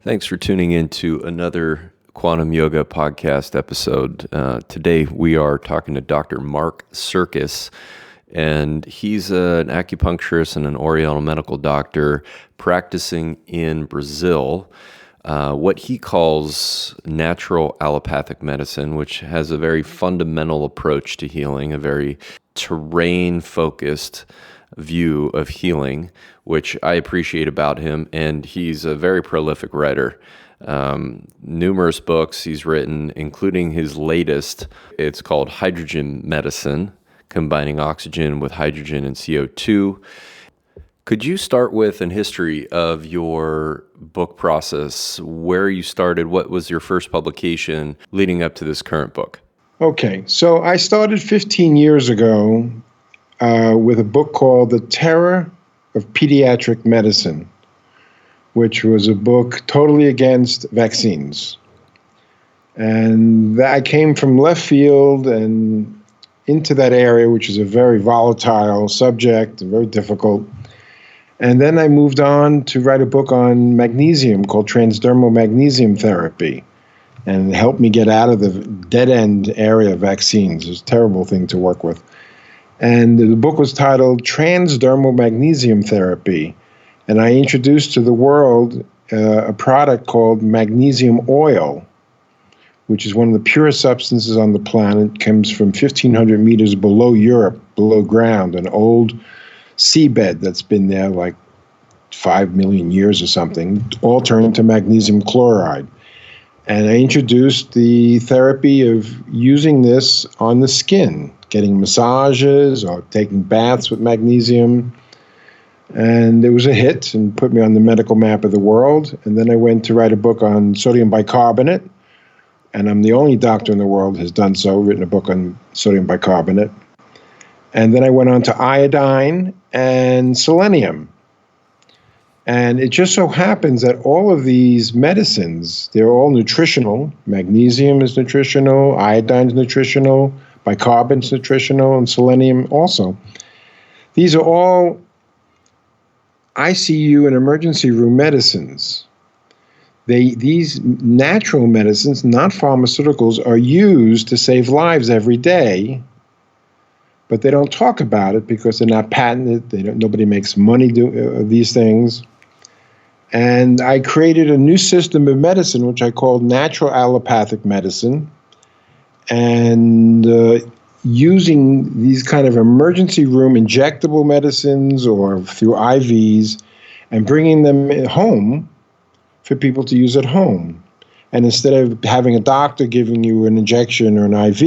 Thanks for tuning in to another Quantum Yoga podcast episode. Today we are talking to Dr. Mark Sircus, and he's an acupuncturist and an oriental medical doctor practicing in Brazil, what he calls natural allopathic medicine, which has a very fundamental approach to healing, a very terrain-focused view of healing, which I appreciate about him. And he's a very prolific writer. Numerous books he's written, including his latest. It's called Hydrogen Medicine, combining oxygen with hydrogen and CO2. Could you start with a history of your book process, where you started, what was your first publication leading up to this current book? Okay, so I started 15 years ago with a book called The Terror of Pediatric Medicine, which was a book totally against vaccines. And I came from left field and into that area, which is a very volatile subject, very difficult. And then I moved on to write a book on magnesium called Transdermal Magnesium Therapy, and it helped me get out of the dead-end area of vaccines. It's a terrible thing to work with. And the book was titled Transdermal Magnesium Therapy. And I introduced to the world a product called magnesium oil, which is one of the purest substances on the planet. It comes from 1,500 meters below Europe, below ground, an old seabed that's been there like 5 million years or something, all turned into magnesium chloride. And I introduced the therapy of using this on the skin, getting massages or taking baths with magnesium. And it was a hit and put me on the medical map of the world. And then I went to write a book on sodium bicarbonate. And I'm the only doctor in the world who has done so, written a book on sodium bicarbonate. And then I went on to iodine and selenium. And it just so happens that all of these medicines, they're all nutritional. Magnesium is nutritional, iodine is nutritional, bicarbonate is nutritional, and selenium also. These are all ICU and emergency room medicines. These natural medicines, not pharmaceuticals, are used to save lives every day, but they don't talk about it because they're not patented. Nobody makes money of these things. And I created a new system of medicine, which I called Natural Allopathic Medicine. And using these kind of emergency room injectable medicines or through IVs and bringing them home for people to use at home. And instead of having a doctor giving you an injection or an IV,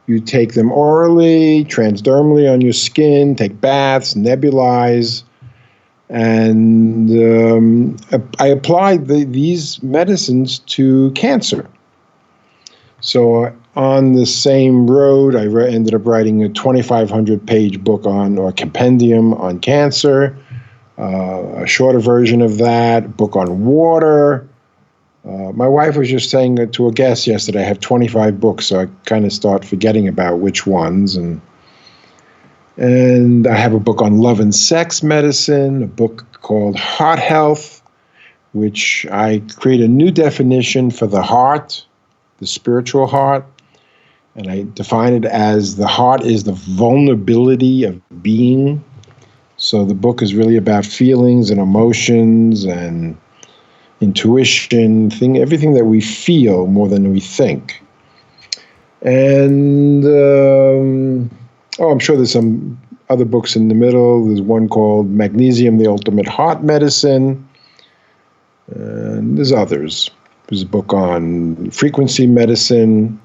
you take them orally, transdermally on your skin, take baths, nebulize. And I applied these medicines to cancer. So on the same road, I ended up writing a 2,500-page book or compendium on cancer, a shorter version of that, a book on water. My wife was just saying to a guest yesterday, I have 25 books, so I kind of start forgetting about which ones. And I have a book on love and sex medicine, a book called Heart Health, which I create a new definition for the heart, the spiritual heart. And I define it as the heart is the vulnerability of being. So the book is really about feelings and emotions and intuition, everything that we feel more than we think. And I'm sure there's some other books in the middle. There's one called Magnesium, the Ultimate Heart Medicine. And there's others. There's a book on frequency medicine.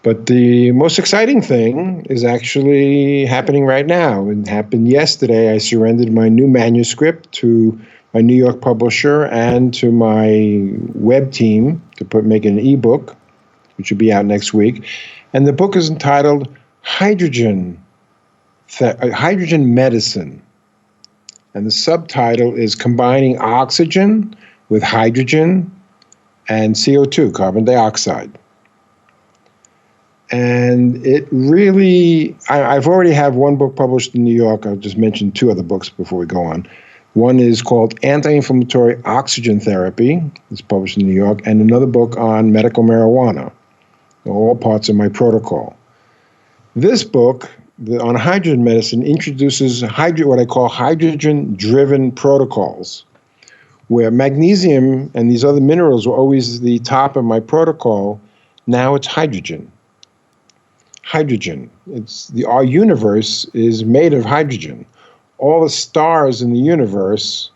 But the most exciting thing is actually happening right now. It happened yesterday. I surrendered my new manuscript to my New York publisher and to my web team to make an ebook, which will be out next week. And the book is entitled Hydrogen Medicine. And the subtitle is Combining Oxygen with Hydrogen and CO2, carbon dioxide. And it really, I've already have one book published in New York. I'll just mention two other books before we go on. One is called Anti-Inflammatory Oxygen Therapy. It's published in New York. And another book on medical marijuana. All parts of my protocol. This book on hydrogen medicine introduces what I call hydrogen-driven protocols, where magnesium and these other minerals were always the top of my protocol. Now it's hydrogen. Hydrogen. Our universe is made of hydrogen. All the stars in the universe,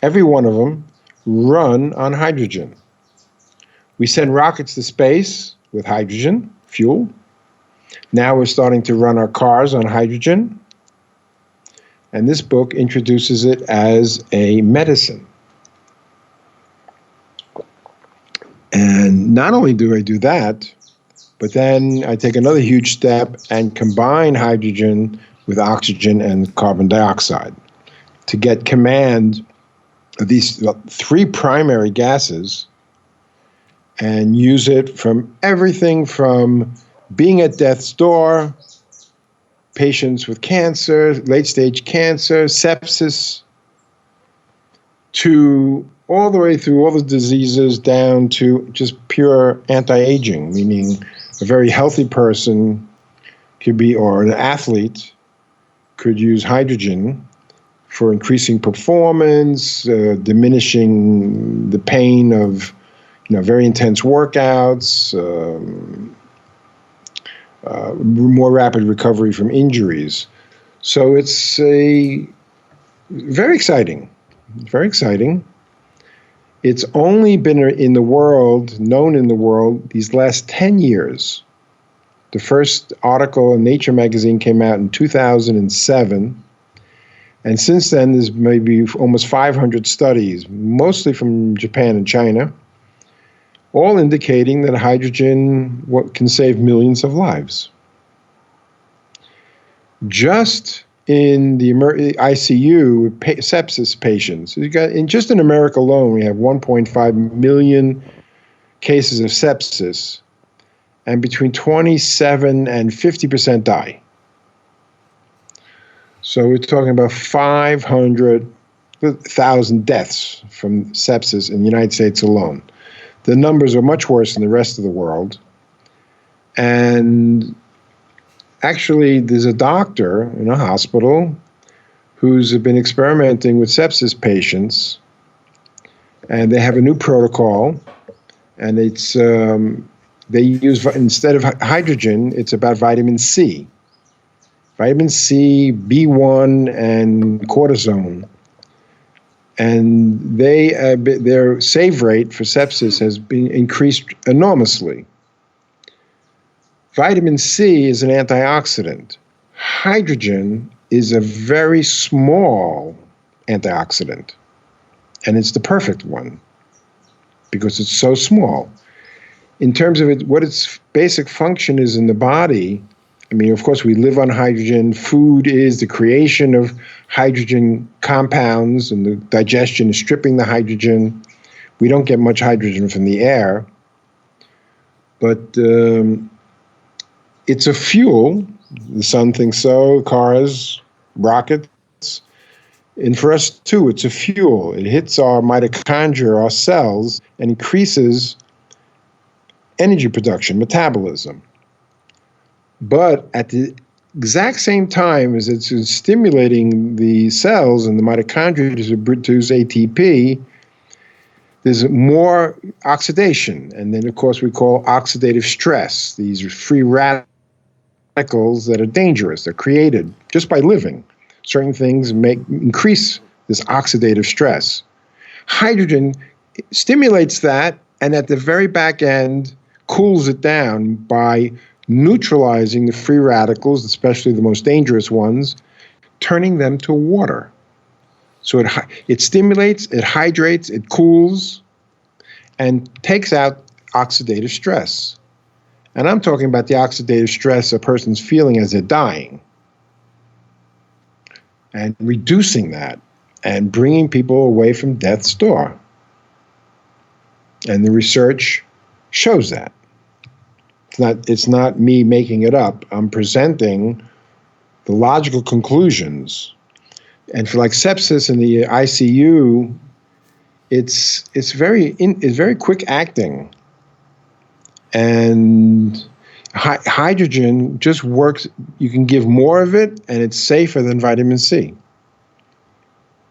every one of them, run on hydrogen. We send rockets to space with hydrogen fuel. Now we're starting to run our cars on hydrogen. And this book introduces it as a medicine. And not only do I do that, but then I take another huge step and combine hydrogen with oxygen and carbon dioxide to get command of these three primary gases and use it from everything from being at death's door, patients with cancer, late-stage cancer, sepsis, to all the way through all the diseases down to just pure anti-aging, meaning a very healthy person could be, or an athlete, could use hydrogen for increasing performance, diminishing the pain of very intense workouts, more rapid recovery from injuries. So it's very exciting. Very exciting. It's only been known in the world, these last 10 years. The first article in Nature magazine came out in 2007. And since then, there's maybe almost 500 studies, mostly from Japan and China, all indicating that hydrogen can save millions of lives. Just in the ICU, sepsis patients, just in America alone, we have 1.5 million cases of sepsis, and between 27 and 50% die. So we're talking about 500,000 deaths from sepsis in the United States alone. The numbers are much worse in the rest of the world. And actually, there's a doctor in a hospital who's been experimenting with sepsis patients, and they have a new protocol, and it's they use, instead of hydrogen, it's about vitamin C. Vitamin C, B1, and cortisone. And their save rate for sepsis has been increased enormously. Vitamin C is an antioxidant. Hydrogen is a very small antioxidant, and it's the perfect one because it's so small. In terms of what its basic function is in the body, I mean, of course, we live on hydrogen. Food is the creation of hydrogen compounds, and the digestion is stripping the hydrogen. We don't get much hydrogen from the air, but it's a fuel. The sun thinks so, cars, rockets. And for us, too, it's a fuel. It hits our mitochondria, our cells, and increases energy production, metabolism. But at the exact same time as it's stimulating the cells and the mitochondria to produce ATP, there's more oxidation. And then, of course, we call oxidative stress. These are free radicals that are dangerous. They're created just by living. Certain things increase this oxidative stress. Hydrogen stimulates that, and at the very back end, cools it down by neutralizing the free radicals, especially the most dangerous ones, turning them to water. So it stimulates, it hydrates, it cools, and takes out oxidative stress. And I'm talking about the oxidative stress a person's feeling as they're dying, and reducing that and bringing people away from death's door. And the research shows that. It's not me making it up. I'm presenting the logical conclusions. And for like sepsis in the ICU, it's very quick acting, and hydrogen just works. You can give more of it, and it's safer than vitamin C.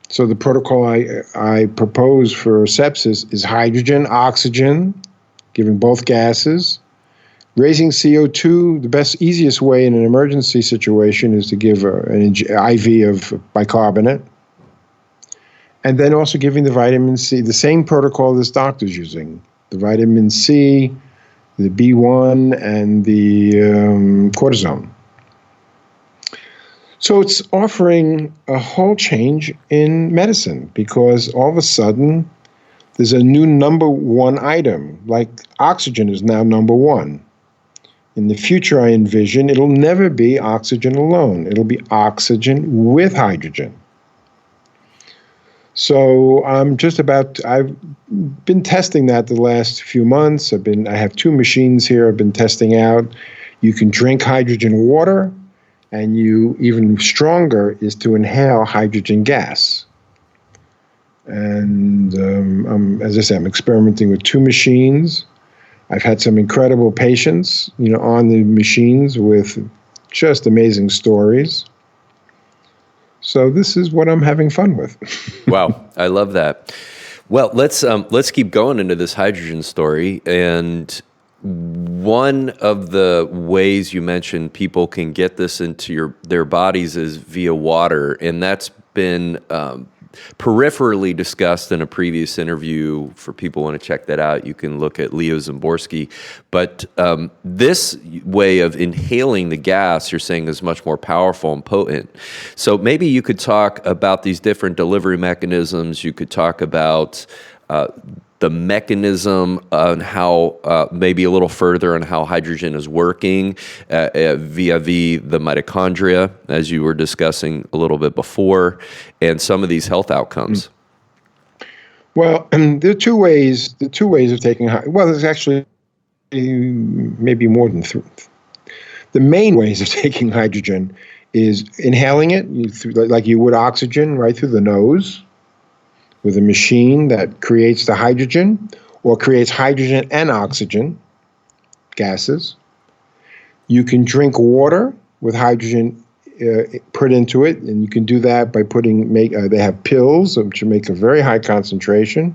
So the protocol I propose for sepsis is hydrogen, oxygen, giving both gases. Raising CO2, the best, easiest way in an emergency situation is to give an IV of bicarbonate. And then also giving the vitamin C, the same protocol this doctor's using. The vitamin C, the B1, and the cortisone. So it's offering a whole change in medicine, because all of a sudden there's a new number one item, like oxygen is now number one. In the future, I envision it'll never be oxygen alone. It'll be oxygen with hydrogen. So I've been testing that the last few months. I have 2 machines here I've been testing out. You can drink hydrogen water, and even stronger is to inhale hydrogen gas. And as I said, I'm experimenting with 2 machines. I've had some incredible patients, on the machines with just amazing stories. So this is what I'm having fun with. Wow, I love that. Well, let's keep going into this hydrogen story. And one of the ways you mentioned people can get this into their bodies is via water, and that's been peripherally discussed in a previous interview. For people who want to check that out, you can look at Leo Zimborski. But this way of inhaling the gas, you're saying, is much more powerful and potent. So maybe you could talk about these different delivery mechanisms. You could talk about the mechanism on how, maybe a little further on how hydrogen is working vis-a-vis the mitochondria, as you were discussing a little bit before, and some of these health outcomes. Well, there are 2 ways. The 2 ways of taking well, there's actually maybe more than 3. The main ways of taking hydrogen is inhaling it, like you would oxygen, right through the nose, with a machine that creates the hydrogen, or creates hydrogen and oxygen gases. You can drink water with hydrogen put into it, and you can do that by they have pills which make a very high concentration.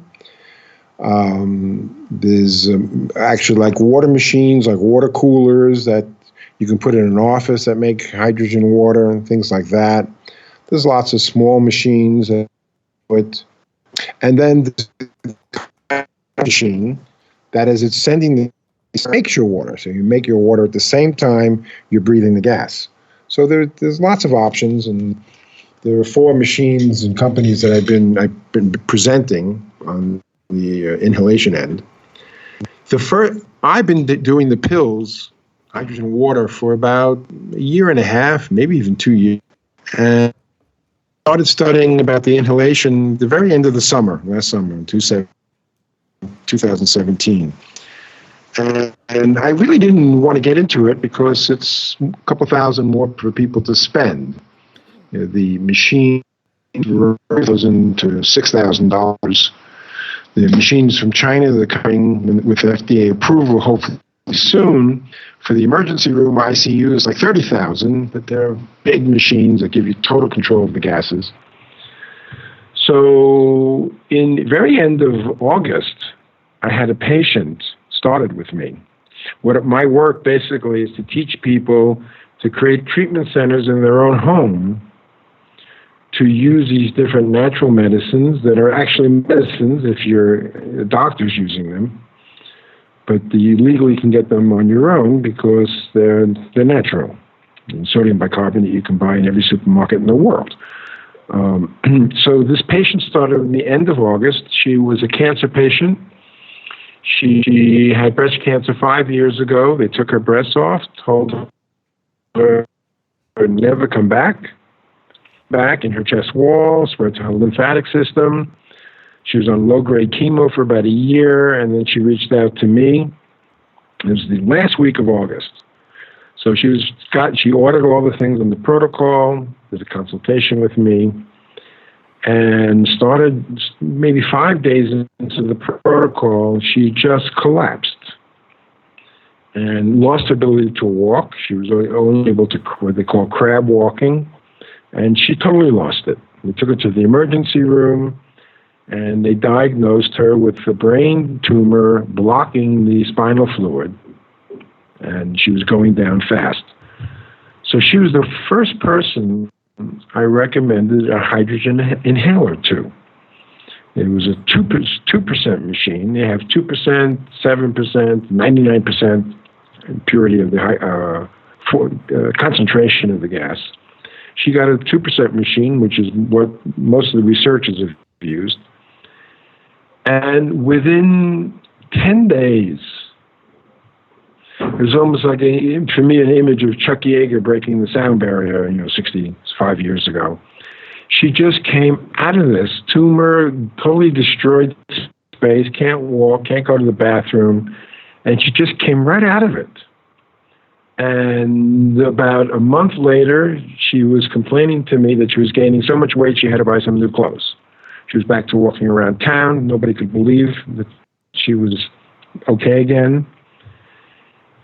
There's actually like water machines, like water coolers that you can put in an office that make hydrogen water and things like that. There's lots of small machines that put. And then the machine, that is, it's makes your water. So you make your water at the same time you're breathing the gas. So there's lots of options, and there are 4 machines and companies that I've been presenting on the inhalation end. I've been doing the pills, hydrogen water, for about a year and a half, maybe even 2 years, and started studying about the inhalation the very end of the summer, last summer, in 2017. And I really didn't want to get into it because it's a couple thousand more for people to spend. The machine goes into $6,000. The machines from China that are coming with FDA approval, hopefully soon, for the emergency room ICU is like $30,000, but they're big machines that give you total control of the gases. So in the very end of August, I had a patient started with me. My work basically is to teach people to create treatment centers in their own home to use these different natural medicines that are actually medicines if a doctor's using them. But you legally can get them on your own because they're natural. And sodium bicarbonate you can buy in every supermarket in the world. So this patient started in the end of August. She was a cancer patient. She had breast cancer 5 years ago. They took her breasts off, told her to never come back in her chest wall, spread to her lymphatic system. She was on low-grade chemo for about a year, and then she reached out to me. It was the last week of August. So she ordered all the things in the protocol, did a consultation with me, and started maybe 5 days into the protocol, she just collapsed and lost her ability to walk. She was only able to what they call crab walking, and she totally lost it. We took her to the emergency room, and they diagnosed her with a brain tumor blocking the spinal fluid, and she was going down fast. So she was the first person I recommended a hydrogen inhaler to. It was a 2% machine. They have 2%, 7%, 99% purity of the concentration of the gas. She got a 2% machine, which is what most of the researchers have used. And within 10 days, it was almost like, for me, an image of Chuck Yeager breaking the sound barrier, 65 years ago. She just came out of this tumor, totally destroyed space, can't walk, can't go to the bathroom, and she just came right out of it. And about a month later, she was complaining to me that she was gaining so much weight she had to buy some new clothes. She was back to walking around town. Nobody could believe that she was okay again.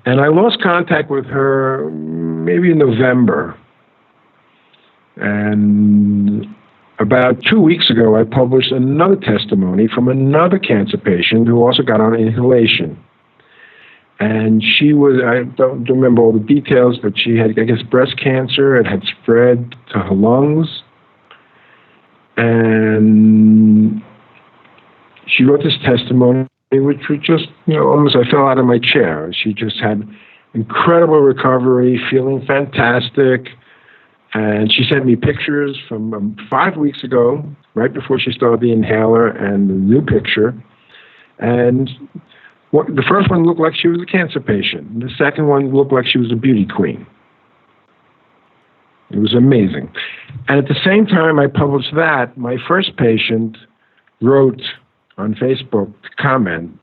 And I lost contact with her maybe in November. And about 2 weeks ago, I published another testimony from another cancer patient who also got on inhalation. And she was, I don't remember all the details, but she had, I guess, breast cancer. It had spread to her lungs. And she wrote this testimony, which was just, almost I fell out of my chair. She just had incredible recovery, feeling fantastic. And she sent me pictures from 5 weeks ago, right before she started the inhaler, and the new picture. And the first one looked like she was a cancer patient. The second one looked like she was a beauty queen. It was amazing. And at the same time I published that, my first patient wrote on Facebook to comment,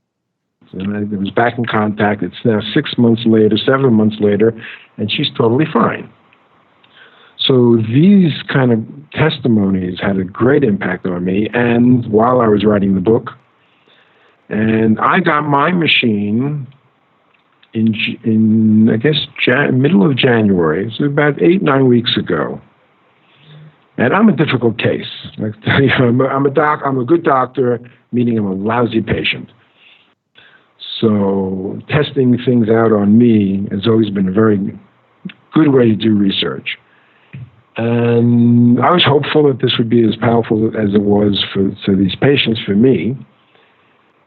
and I was back in contact. It's now 6 months later, 7 months later, and she's totally fine. So these kind of testimonies had a great impact on me, and while I was writing the book, and I got my machine in I guess, middle of January, so about 8-9 weeks ago. And I'm a difficult case. Like, I'm a good doctor, meaning I'm a lousy patient. So testing things out on me has always been a very good way to do research. And I was hopeful that this would be as powerful as it was for these patients, for me.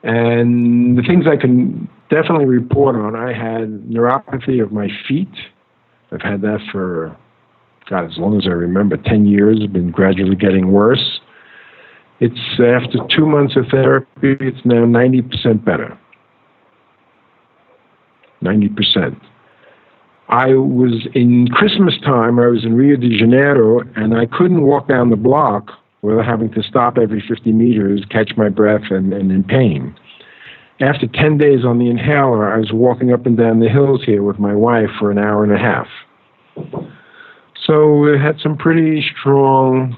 And the things I can definitely report on, I had neuropathy of my feet. I've had that for, God, as long as I remember, 10 years. It's been gradually getting worse. It's after 2 months of therapy, it's now 90% better. 90%. I was in Christmas time, I was in Rio de Janeiro, and I couldn't walk down the block without having to stop every 50 meters, catch my breath, and in pain. After 10 days on the inhaler, I was walking up and down the hills here with my wife for an hour and a half. So it had some pretty strong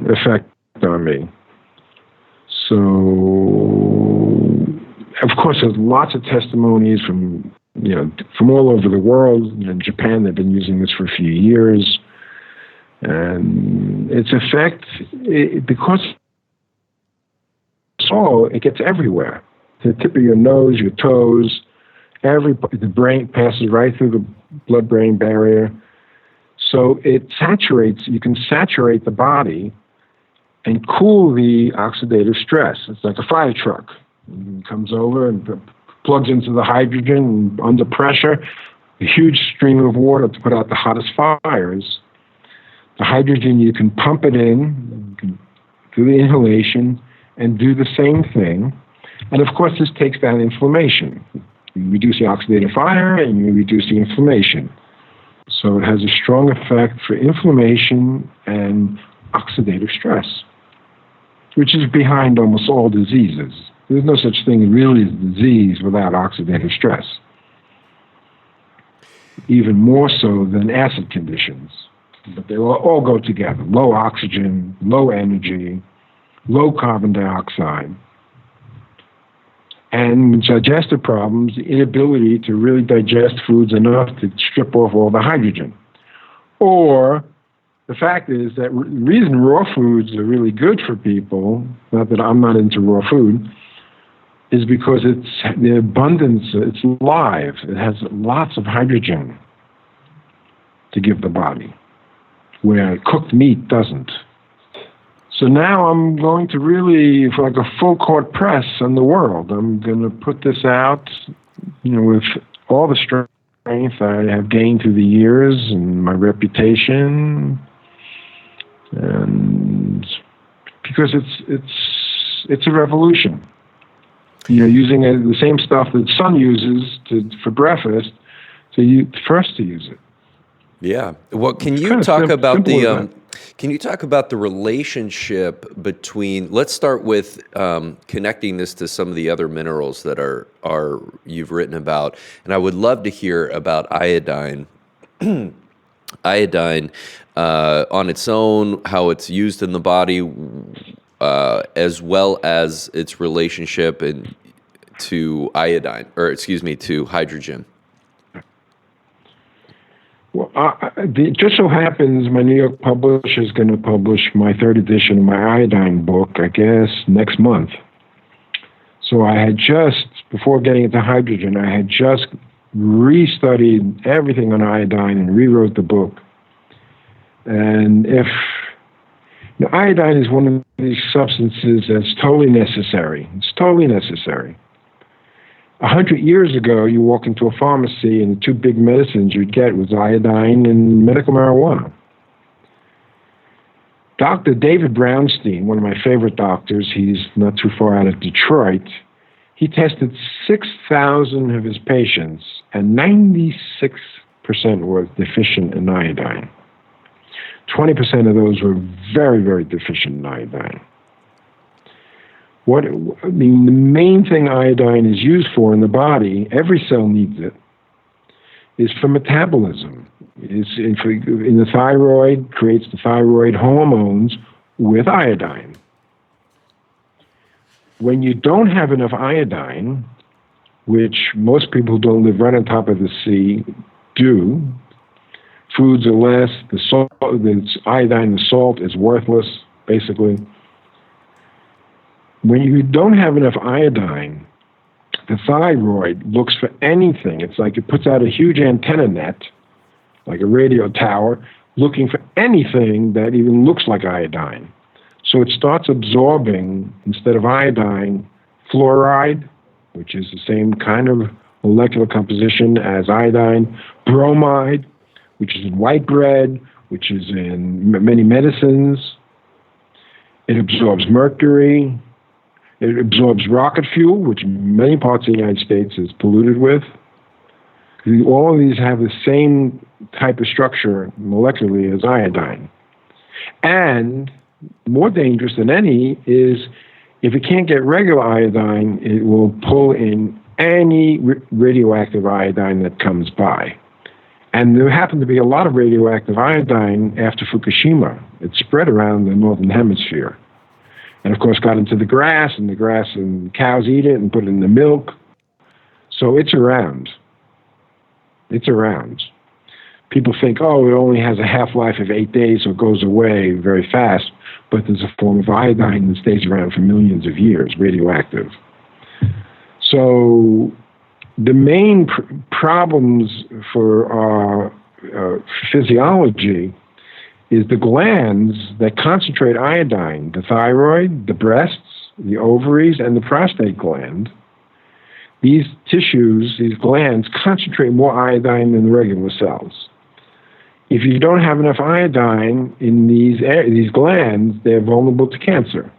effect on me. So, of course, there's lots of testimonies from all over the world. In Japan, they've been using this for a few years. And its effect, because it gets everywhere. To the tip of your nose, your toes, the brain passes right through the blood-brain barrier. So it saturates, you can saturate the body and cool the oxidative stress. It's like a fire truck. It comes over and plugs into the hydrogen, and under pressure, a huge stream of water to put out the hottest fires. The hydrogen, you can pump it in, you can do the inhalation, and do the same thing. And of course, this takes down inflammation. You reduce the oxidative fire, and you reduce the inflammation. So it has a strong effect for inflammation and oxidative stress, which is behind almost all diseases. There's no such thing really as disease without oxidative stress. even more so than acid conditions. But they all go together: low oxygen, low energy, low carbon dioxide. And digestive problems, the inability to really digest foods enough to strip off all the hydrogen. Or the fact is that the reason raw foods are really good for people, not that I'm not into raw food, is because it's the abundance, it's live. It has lots of hydrogen to give the body, where cooked meat doesn't. So now I'm going to really, for like a full court press on the world, I'm going to put this out, with all the strength I have gained through the years and my reputation, and because it's a revolution. Using the same stuff that sun uses for breakfast, to use it. Yeah. Well, can you talk about the relationship between? Let's start with connecting this to some of the other minerals that are you've written about, and I would love to hear about iodine. Iodine on its own, how it's used in the body, as well as its relationship to hydrogen. Well, it just so happens my New York publisher is going to publish my third edition of my iodine book, I guess, next month. So I had just, before getting into hydrogen, I had just restudied everything on iodine and rewrote the book. And iodine is one of these substances that's totally necessary. It's totally necessary. 100 years ago, you walk into a pharmacy and the two big medicines you'd get was iodine and medical marijuana. Dr. David Brownstein, one of my favorite doctors, he's not too far out of Detroit, he tested 6,000 of his patients, and 96% were deficient in iodine. 20% of those were very, very deficient in iodine. The main thing iodine is used for in the body, every cell needs it, is for metabolism. It's in the thyroid, creates the thyroid hormones with iodine. When you don't have enough iodine, which most people who don't live right on top of the sea do, foods are less, the iodine, the salt is worthless, basically. When you don't have enough iodine, the thyroid looks for anything. It's like it puts out a huge antenna net, like a radio tower, looking for anything that even looks like iodine. So it starts absorbing, instead of iodine, fluoride, which is the same kind of molecular composition as iodine, bromide, which is in white bread, which is in many medicines. It absorbs mercury. It absorbs rocket fuel, which many parts of the United States is polluted with. All of these have the same type of structure molecularly as iodine. And more dangerous than any is if it can't get regular iodine, it will pull in any radioactive iodine that comes by. And there happened to be a lot of radioactive iodine after Fukushima. It spread around the northern hemisphere. And of course got into the grass and cows eat it and put it in the milk. So it's around. It's around. People think, it only has a half-life of 8 days, so it goes away very fast. But there's a form of iodine that stays around for millions of years, radioactive. So the main problems for our physiology is the glands that concentrate iodine, the thyroid, the breasts, the ovaries, and the prostate gland. These tissues, these glands, concentrate more iodine than the regular cells. If you don't have enough iodine in these glands, they're vulnerable to cancer.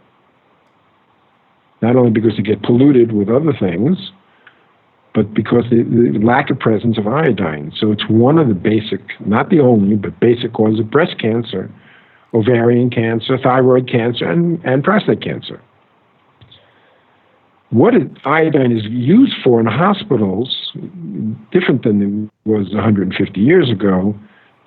Not only because they get polluted with other things, but because the lack of presence of iodine. So it's one of the basic, not the only, but basic causes of breast cancer, ovarian cancer, thyroid cancer, and prostate cancer. Iodine is used for in hospitals, different than it was 150 years ago.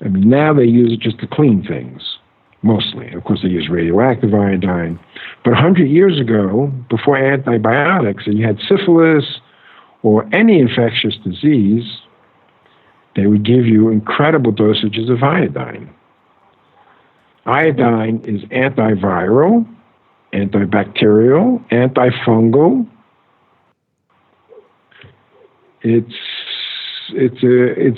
I mean, now they use it just to clean things, mostly. Of course, they use radioactive iodine. But 100 years ago, before antibiotics, and you had syphilis or any infectious disease, they would give you incredible dosages of iodine. Iodine is antiviral, antibacterial, antifungal. It's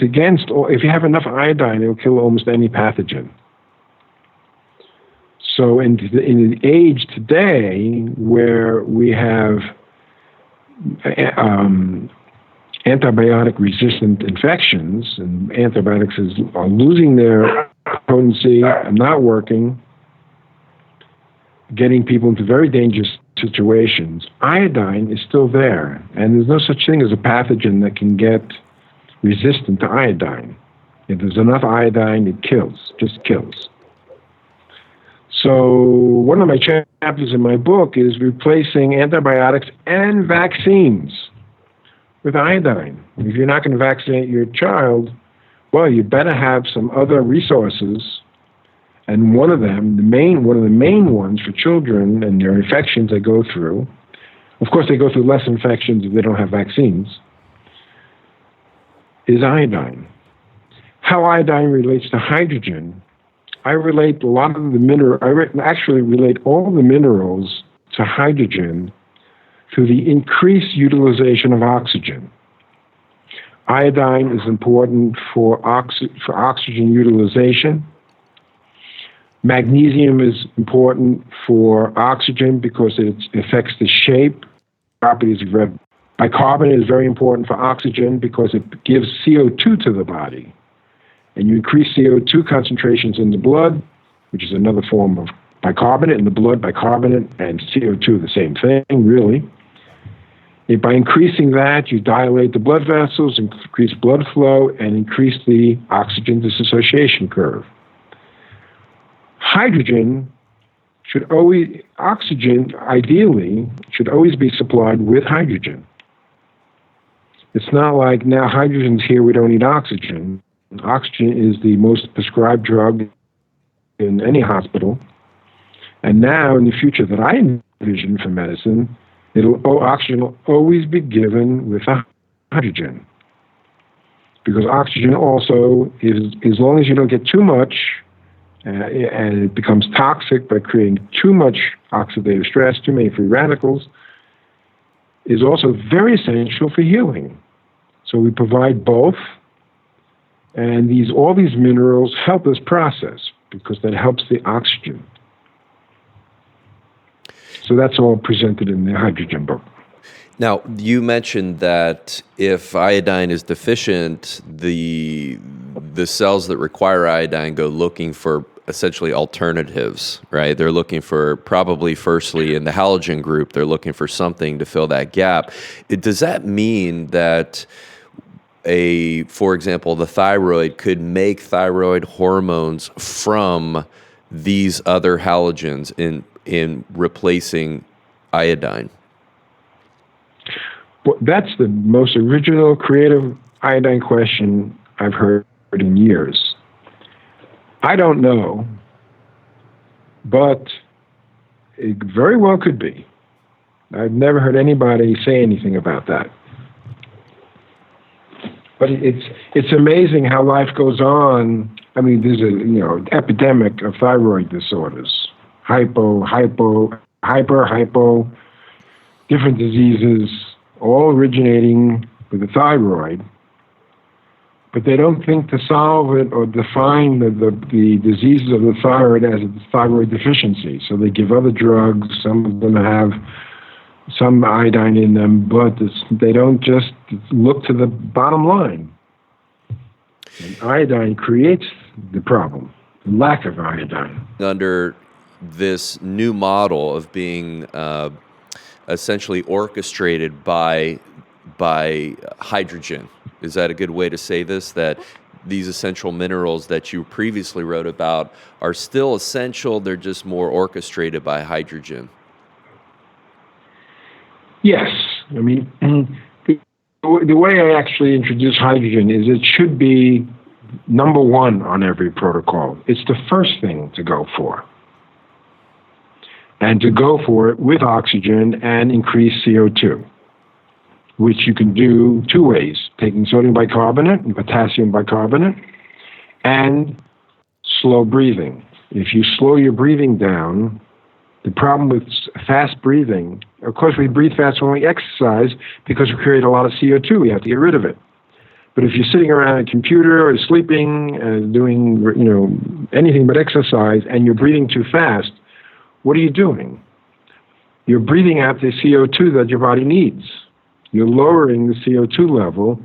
against all. If you have enough iodine, it will kill almost any pathogen. So in the age today where we have antibiotic-resistant infections and antibiotics are losing their potency and not working, getting people into very dangerous situations, iodine is still there. And there's no such thing as a pathogen that can get resistant to iodine. If there's enough iodine, it kills, just kills. So one of my chapters in my book is replacing antibiotics and vaccines with iodine. If you're not going to vaccinate your child, well, you better have some other resources. And one of them, one of the main ones for children and their infections they go through, of course they go through less infections if they don't have vaccines, is iodine. How iodine relates to hydrogen, I relate a lot of the actually relate all the minerals to hydrogen through the increased utilization of oxygen. Iodine is important for oxygen utilization. Magnesium is important for oxygen because it affects the shape, properties of red. Bicarbonate is very important for oxygen because it gives CO2 to the body. And you increase CO2 concentrations in the blood, which is another form of bicarbonate in the blood. Bicarbonate and CO2 are the same thing, really. By increasing that, you dilate the blood vessels, increase blood flow, and increase the oxygen dissociation curve. Oxygen, ideally, should always be supplied with hydrogen. It's not like now hydrogen's here, we don't need oxygen. Oxygen is the most prescribed drug in any hospital. And now, in the future that I envision for medicine, oxygen will always be given with hydrogen. Because oxygen also is, as long as you don't get too much, and it becomes toxic by creating too much oxidative stress, too many free radicals, is also very essential for healing. So we provide both, and all these minerals help this process because that helps the oxygen. So that's all presented in the hydrogen book. Now, you mentioned that if iodine is deficient, the cells that require iodine go looking for essentially alternatives, right? They're looking for, probably firstly in the halogen group, they're looking for something to fill that gap. Does that mean that for example, the thyroid could make thyroid hormones from these other halogens in replacing iodine? Well, that's the most original, creative iodine question I've heard in years. I don't know, but it very well could be. I've never heard anybody say anything about that. But it's amazing how life goes on. I mean, there's an epidemic of thyroid disorders, hyper, different diseases, all originating with the thyroid. But they don't think to solve it or define the diseases of the thyroid as a thyroid deficiency. So they give other drugs. Some of them have some iodine in them, but they don't just look to the bottom line. And iodine creates the problem, the lack of iodine. Under this new model of being essentially orchestrated by hydrogen, is that a good way to say this? That these essential minerals that you previously wrote about are still essential, they're just more orchestrated by hydrogen? Yes. I mean, the way I actually introduce hydrogen is it should be number one on every protocol. It's the first thing to go for. And to go for it with oxygen and increase CO2, which you can do two ways, taking sodium bicarbonate and potassium bicarbonate, and slow breathing. If you slow your breathing down, the problem with fast breathing, of course we breathe fast when we exercise because we create a lot of CO2, we have to get rid of it. But if you're sitting around a computer or sleeping and doing anything but exercise and you're breathing too fast, what are you doing? You're breathing out the CO2 that your body needs. You're lowering the CO2 level,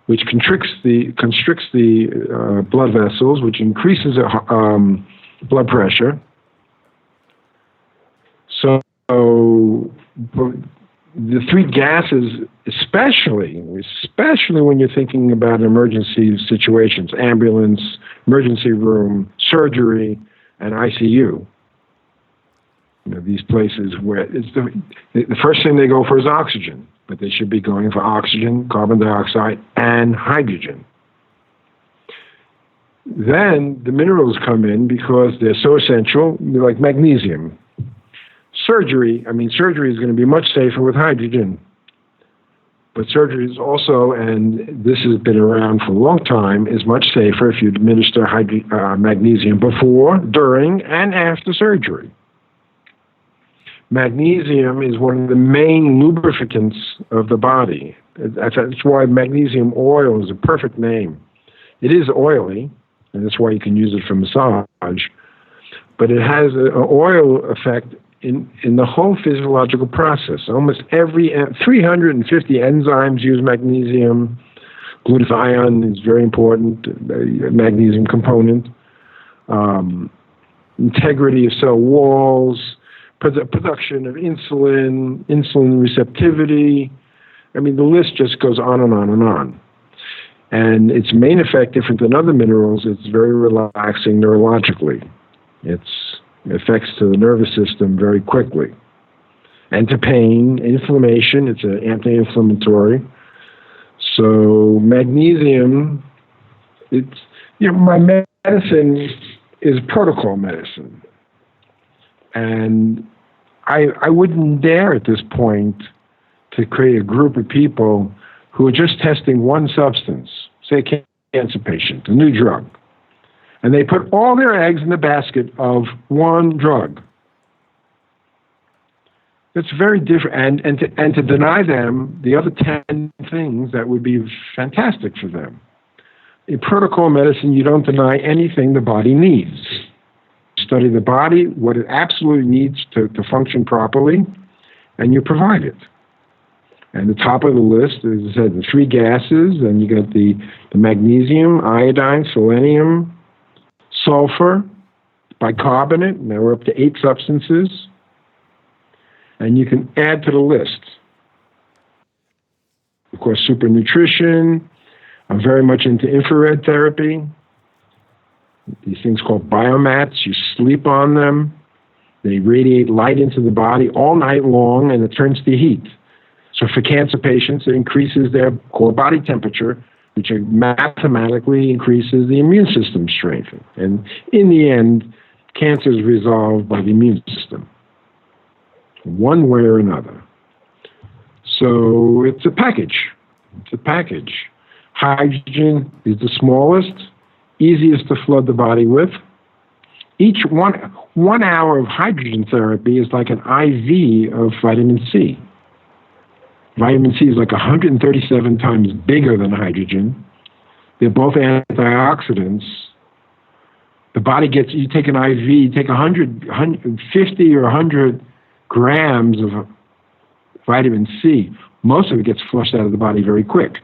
which constricts the blood vessels, which increases blood pressure. So the three gases, especially when you're thinking about emergency situations, ambulance, emergency room, surgery, and ICU. These places where it's the first thing they go for is oxygen, but they should be going for oxygen, carbon dioxide, and hydrogen. Then the minerals come in because they're so essential, like magnesium. Surgery is going to be much safer with hydrogen. But surgery is also, and this has been around for a long time, is much safer if you administer magnesium before, during, and after surgery. Magnesium is one of the main lubricants of the body. That's why magnesium oil is a perfect name. It is oily, and that's why you can use it for massage, but it has an oil effect in the whole physiological process. Almost every 350 enzymes use magnesium. Glutathione is very important, the magnesium component. Integrity of cell walls, production of insulin receptivity. The list just goes on and on and on. And its main effect, different than other minerals, it's very relaxing neurologically. It affects to the nervous system very quickly. And to pain, inflammation, it's an anti-inflammatory. So magnesium, my medicine is protocol medicine. And I wouldn't dare at this point to create a group of people who are just testing one substance, say a cancer patient, a new drug. And they put all their eggs in the basket of one drug. That's very different. And to deny them the other 10 things that would be fantastic for them. In protocol medicine, you don't deny anything the body needs. Study the body, what it absolutely needs to function properly, and you provide it. And the top of the list, as I said, the three gases, and you got the magnesium, iodine, selenium, sulfur, bicarbonate, now we're up to 8 substances, and you can add to the list. Of course, supernutrition. I'm very much into infrared therapy. These things called biomats, you sleep on them. They radiate light into the body all night long, and it turns to heat. So for cancer patients, it increases their core body temperature, which mathematically increases the immune system strength. And in the end, cancer is resolved by the immune system, one way or another. So it's a package. Hydrogen is the smallest, easiest to flood the body with. Each 1 hour of hydrogen therapy is like an IV of vitamin C. Vitamin C is like 137 times bigger than hydrogen. They're both antioxidants. The body gets, you take an IV, you take 150 or 100 grams of vitamin C. Most of it gets flushed out of the body very quick.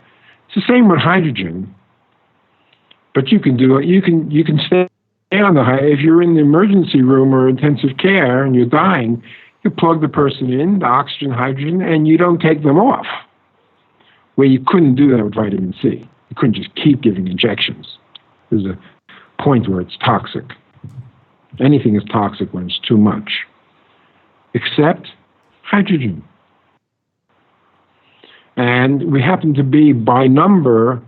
It's the same with hydrogen, but you can do it. You can stay on the high. If you're in the emergency room or intensive care and you're dying, you plug the person in, the oxygen, hydrogen, and you don't take them off. Where you couldn't do that with vitamin C. You couldn't just keep giving injections. There's a point where it's toxic. Anything is toxic when it's too much, except hydrogen. And we happen to be, by number,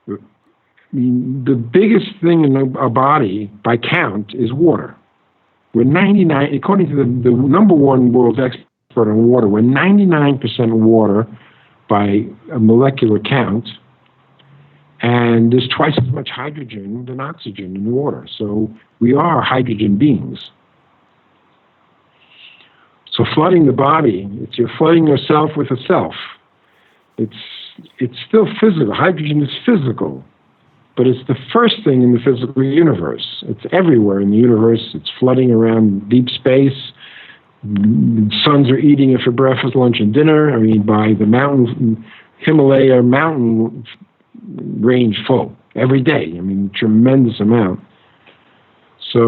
the biggest thing in our body, by count, is water. We're 99, according to the number one world expert on water, we're 99% water by a molecular count. And there's twice as much hydrogen than oxygen in water. So we are hydrogen beings. So flooding the body, you're flooding yourself with a self. It's still physical. Hydrogen is physical, but it's the first thing in the physical universe. It's everywhere in the universe. It's flooding around deep space. Suns are eating it for breakfast, lunch, and dinner. I mean, by the Himalaya mountain range full every day. I mean, tremendous amount. So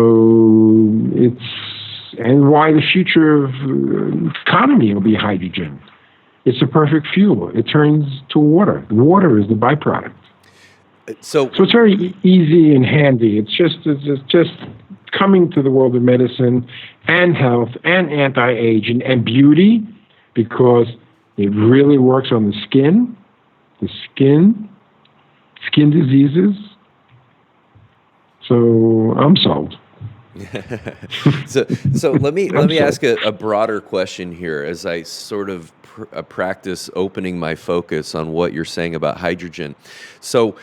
and why the future of economy will be hydrogen. It's a perfect fuel. It turns to water. The water is the byproduct. So it's very easy and handy. It's just coming to the world of medicine and health and anti-aging and beauty, because it really works on the skin diseases. So I'm sold. so let me ask a broader question here as I sort of practice opening my focus on what you're saying about hydrogen. So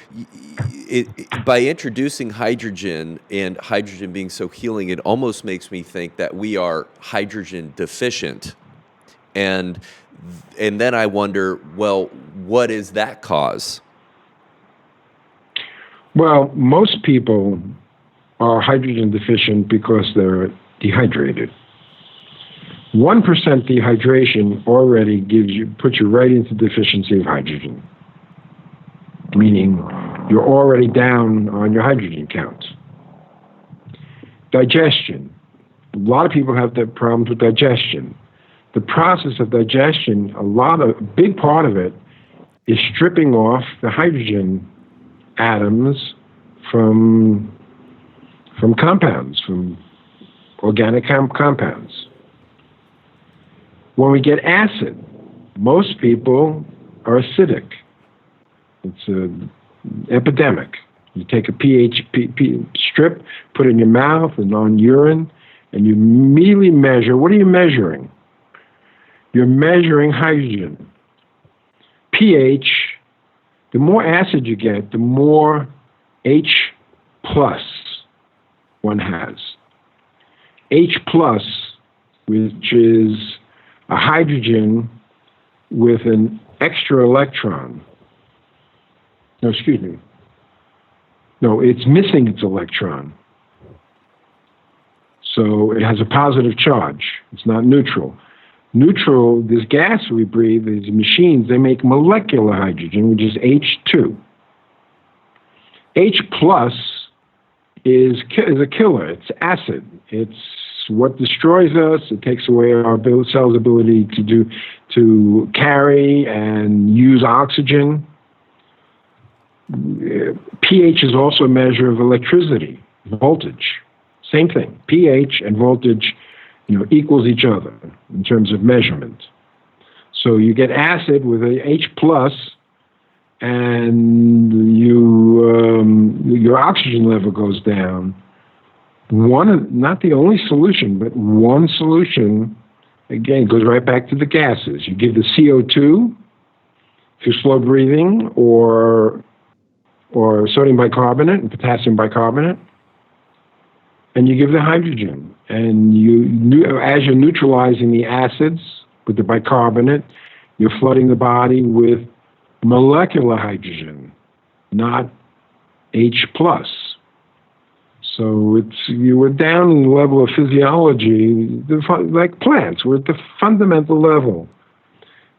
by introducing hydrogen and hydrogen being so healing, it almost makes me think that we are hydrogen deficient. And then I wonder, well, what is that cause? Well, most people are hydrogen deficient because they're dehydrated. 1% dehydration already puts you right into deficiency of hydrogen, meaning you're already down on your hydrogen count. Digestion. A lot of people have problems with digestion. The process of digestion, a big part of it is stripping off the hydrogen atoms from compounds, from organic compounds. When we get acid, most people are acidic. It's an epidemic. You take a pH strip, put it in your mouth and on urine, and you immediately measure. What are you measuring? You're measuring hydrogen. pH, the more acid you get, the more H plus one has. H plus, which is a hydrogen with an extra electron. No, excuse me. No, it's missing its electron. So it has a positive charge. It's not neutral. Neutral, this gas we breathe, these machines, they make molecular hydrogen, which is H2. H plus is a killer. It's acid. It's what destroys us. It takes away our cell's ability to carry and use oxygen. pH is also a measure of electricity, voltage. Same thing. pH and voltage, equals each other in terms of measurement. So you get acid with a H plus, and your oxygen level goes down. Not the only solution, but one solution, again, goes right back to the gases. You give the CO2 if you're slow breathing, or sodium bicarbonate and potassium bicarbonate, and you give the hydrogen. And as you're neutralizing the acids with the bicarbonate, you're flooding the body with molecular hydrogen, not H plus. So you were down in the level of physiology, like plants. We're at the fundamental level.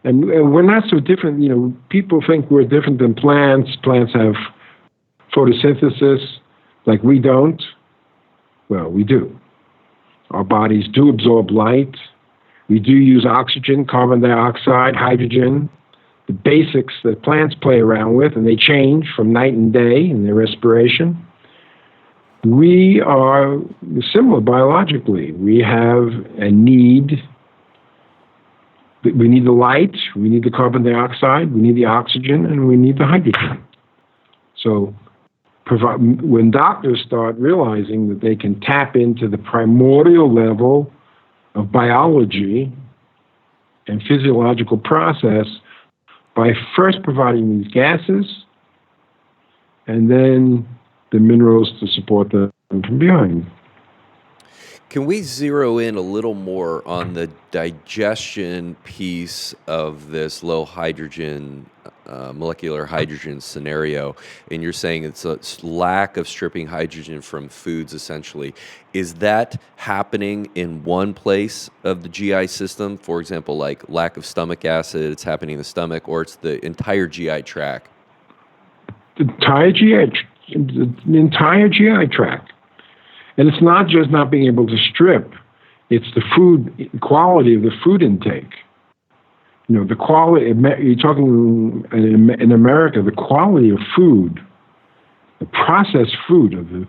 And we're not so different. People think we're different than plants. Plants have photosynthesis, like we don't. Well, we do. Our bodies do absorb light. We do use oxygen, carbon dioxide, hydrogen, the basics that plants play around with, and they change from night and day in their respiration. We are similar biologically. We have a need We need the light, we need the carbon dioxide, we need the oxygen, and we need the hydrogen. So when doctors start realizing that they can tap into the primordial level of biology and physiological process by first providing these gases and then the minerals to support them from behind. Can we zero in a little more on the digestion piece of this low hydrogen, molecular hydrogen scenario? And you're saying it's a lack of stripping hydrogen from foods, essentially. Is that happening in one place of the GI system? For example, like lack of stomach acid, it's happening in the stomach, or it's the entire GI tract? The entire GI tract. And it's not just not being able to strip, it's the food quality of the food intake. You know, the quality, you're talking in America, the quality of food, the processed food, of the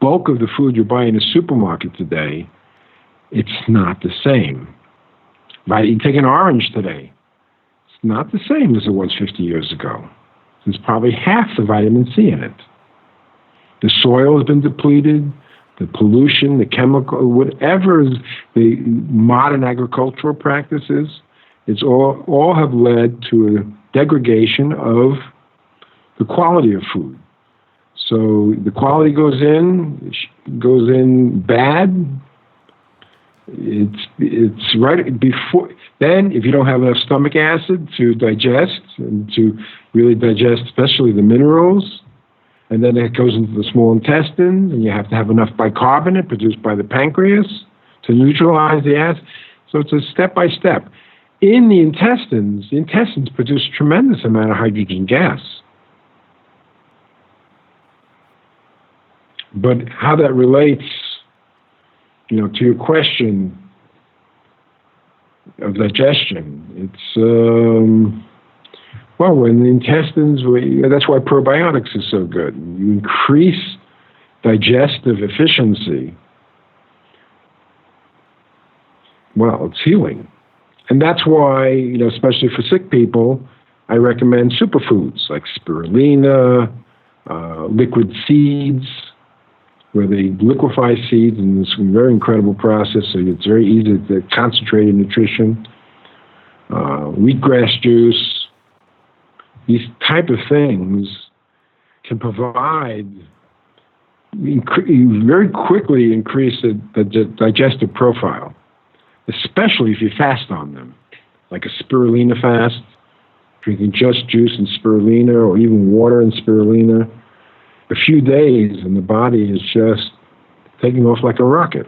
bulk of the food you buy in a supermarket today, it's not the same. Right? You take an orange today, it's not the same as it was 50 years ago. There's probably half the vitamin C in it. The soil has been depleted. The pollution, the chemical, whatever is the modern agricultural practices, it's all have led to a degradation of the quality of food. So the quality goes in bad. It's right before. Then, if you don't have enough stomach acid to digest and to really digest, especially the minerals. And then it goes into the small intestines, and you have to have enough bicarbonate produced by the pancreas to neutralize the acid. So it's a step-by-step. In the intestines produce a tremendous amount of hydrogen gas. But how that relates, to your question of digestion, it's... Well, when the intestines, that's why probiotics is so good. You increase digestive efficiency. Well, it's healing. And that's why, especially for sick people, I recommend superfoods like spirulina, liquid seeds, where they liquefy seeds in this very incredible process, so it's very easy to concentrate nutrition. Wheatgrass juice. These type of things can provide, very quickly increase the digestive profile, especially if you fast on them, like a spirulina fast, drinking just juice and spirulina or even water and spirulina. A few days and the body is just taking off like a rocket.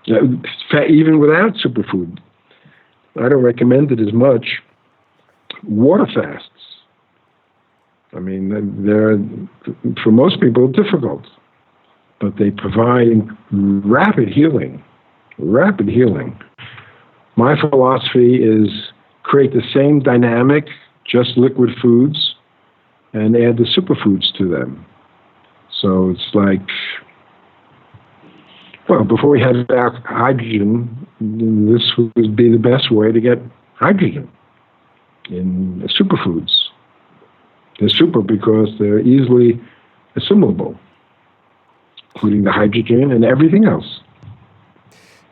Even without superfood. I don't recommend it as much. Water fasts. I mean, they're, for most people, difficult, but they provide rapid healing. Rapid healing. My philosophy is create the same dynamic, just liquid foods, and add the superfoods to them. So it's like, well, before we had hydrogen, this would be the best way to get hydrogen in superfoods. They're super because they're easily assimilable, including the hydrogen and everything else.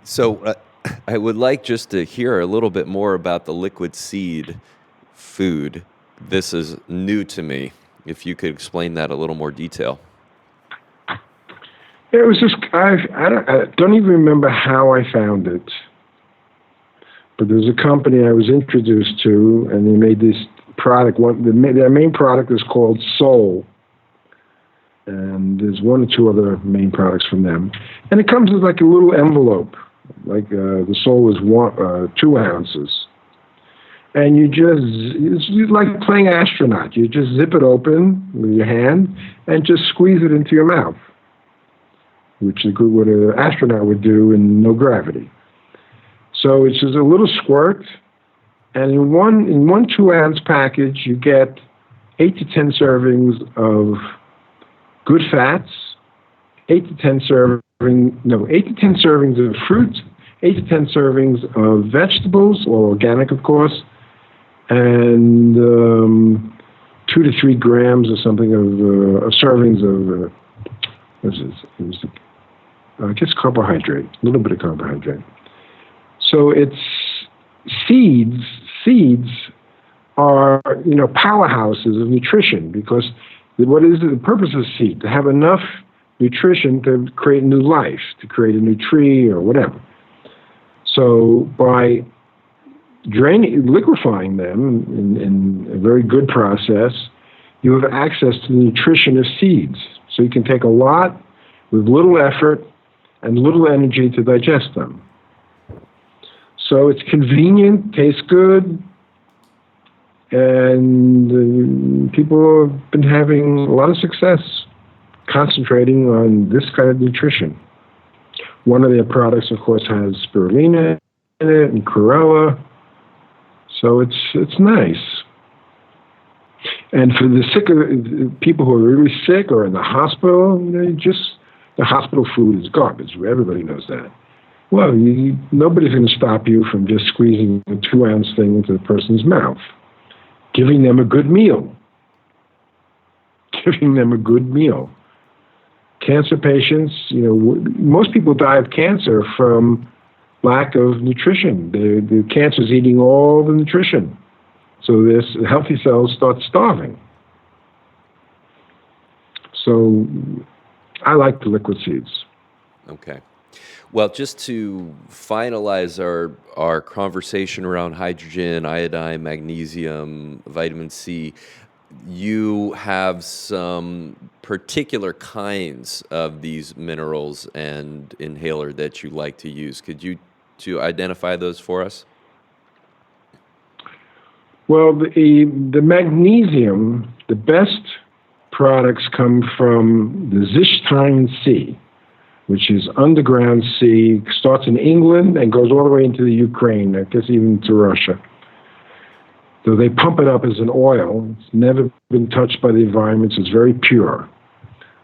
So I would like just to hear a little bit more about the liquid seed food. This is new to me. If you could explain that a little more detail. It was just, I don't even remember how I found it. But there's a company I was introduced to, and they made this product. Their main product is called Soul. And there's one or two other main products from them. And it comes with like a little envelope. Like the Soul is 2 ounces. And it's like playing astronaut. You just zip it open with your hand and just squeeze it into your mouth, which is what an astronaut would do in no gravity. So it's just a little squirt, and in one 2 ounce package, you get 8 to 10 servings of good fats, 8 to 10 servings of fruit, 8 to 10 servings of vegetables, all organic, of course, and 2 to 3 grams or something of servings of what's this? It was, I guess carbohydrate, a little bit of carbohydrate. So it's seeds. Seeds are, powerhouses of nutrition, because what is the purpose of seed? To have enough nutrition to create new life, to create a new tree or whatever. So by liquefying them in a very good process, you have access to the nutrition of seeds. So you can take a lot with little effort and little energy to digest them. So it's convenient, tastes good, and people have been having a lot of success concentrating on this kind of nutrition. One of their products, of course, has spirulina in it and chlorella, so it's nice. And for the people who are really sick or in the hospital, the hospital food is garbage. Everybody knows that. Well, nobody's going to stop you from just squeezing a 2-ounce thing into the person's mouth. Giving them a good meal. Giving them a good meal. Cancer patients, most people die of cancer from lack of nutrition. The cancer's eating all the nutrition. So this healthy cells start starving. So I like the liquid seeds. Okay. Well, just to finalize our conversation around hydrogen, iodine, magnesium, vitamin C, you have some particular kinds of these minerals and inhaler that you like to use. Could you identify those for us? Well, the magnesium, the best products come from the Digestion Sea, which is underground sea, starts in England and goes all the way into the Ukraine, I guess even to Russia. So they pump it up as an oil. It's never been touched by the environment, so it's very pure.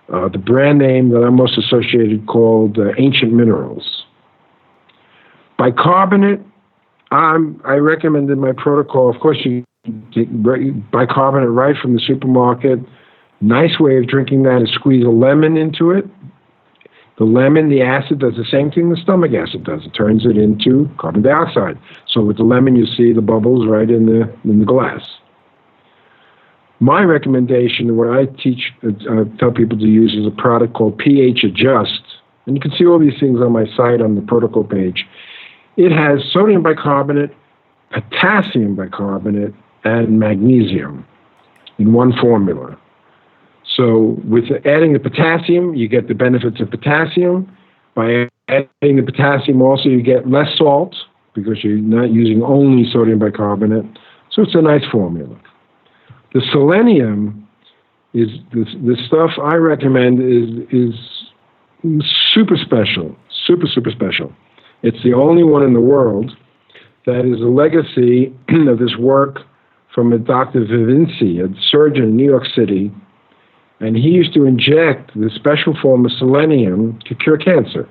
The brand name that I'm most associated called Ancient Minerals. Bicarbonate, I recommend in my protocol, of course, you take bicarbonate right from the supermarket. Nice way of drinking that is squeeze a lemon into it. The lemon, the acid, does the same thing the stomach acid does. It turns it into carbon dioxide. So with the lemon, you see the bubbles right in the glass. My recommendation, what I tell people to use, is a product called pH Adjust. And you can see all these things on my site on the protocol page. It has sodium bicarbonate, potassium bicarbonate, and magnesium in one formula. So with adding the potassium, you get the benefits of potassium. By adding the potassium also, you get less salt because you're not using only sodium bicarbonate. So it's a nice formula. The selenium is the stuff I recommend is super special, super special. It's the only one in the world that is a legacy of this work from a Dr. Vivinci, a surgeon in New York City. And he used to inject the special form of selenium to cure cancer.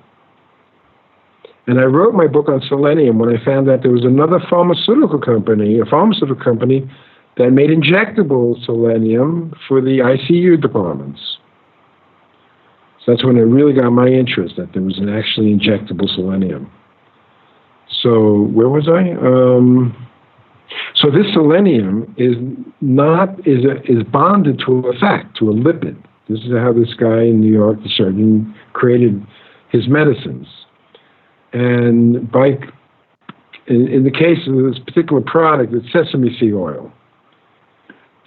And I wrote my book on selenium when I found that there was another pharmaceutical company that made injectable selenium for the ICU departments. So that's when it really got my interest, that there was an actually injectable selenium. So where was I? So this selenium is bonded to a fat, to a lipid. This is how this guy in New York, the surgeon, created his medicines. And in the case of this particular product, it's sesame seed oil.